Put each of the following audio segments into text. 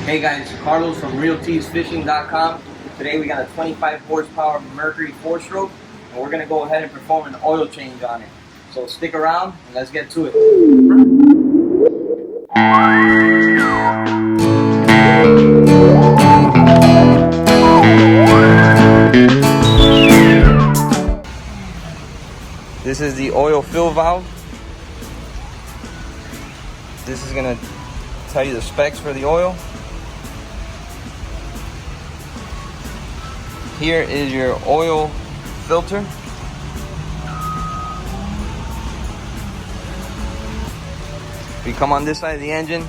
Hey guys, Carlos from RealTeesFishing.com. Today we got a 25 horsepower Mercury 4-stroke, and we're gonna go ahead and perform an oil change on it. So stick around and let's get to it. This is the oil fill valve. This is gonna tell you the specs for the oil. Here is your oil filter. If you come on this side of the engine,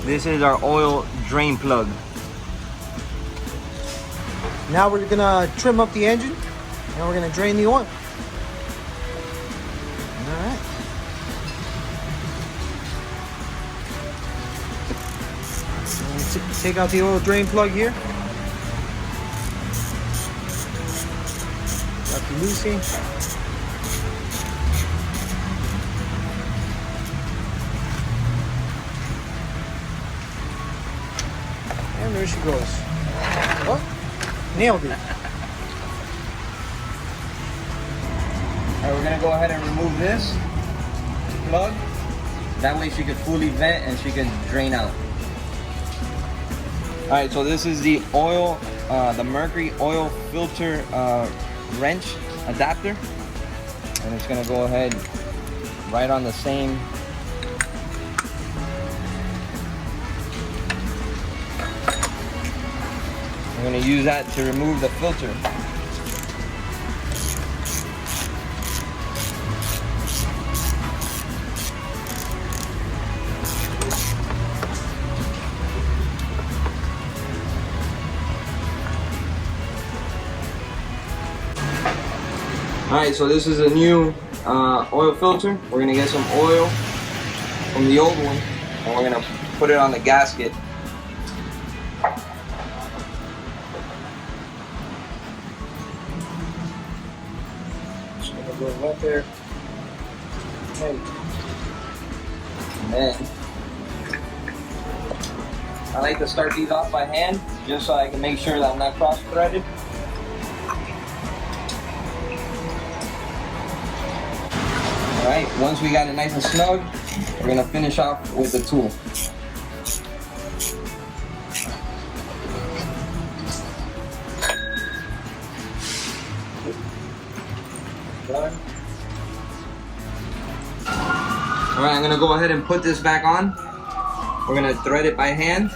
this is our oil drain plug. Now we're gonna trim up the engine and we're gonna drain the oil. All right. So take out the oil drain plug here. Got the loosing. And there she goes. Oh, nailed it. Alright, we're gonna go ahead and remove this plug. That way she can fully vent and she can drain out. Alright, so this is the oil, the Mercury oil filter wrench adapter, and it's gonna go ahead right on the same. I'm gonna use that to remove the filter. Alright, so this is a new oil filter. We're gonna get some oil from the old one and we're gonna put it on the gasket. Just gonna go right there. And then I like to start these off by hand just so I can make sure that I'm not cross-threaded. Alright, once we got it nice and snug, we're going to finish off with the tool. Alright, I'm going to go ahead and put this back on. We're going to thread it by hand.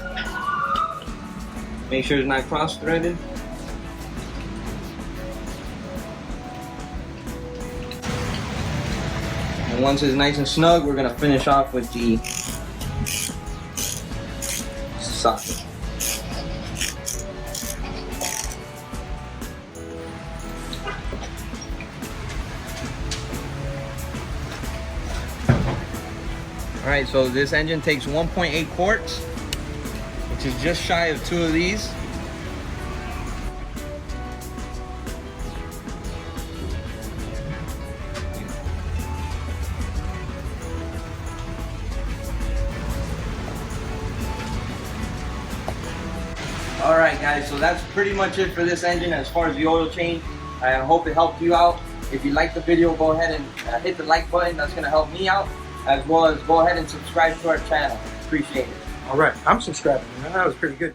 Make sure it's not cross-threaded. And once it's nice and snug, we're going to finish off with the socket. Alright, so this engine takes 1.8 quarts, which is just shy of 2 of these. Alright guys, so that's pretty much it for this engine as far as the oil change. I hope it helped you out. If you liked the video, go ahead and hit the like button. That's going to help me out. As well as go ahead and subscribe to our channel. Appreciate it. All right, I'm subscribing. That was pretty good.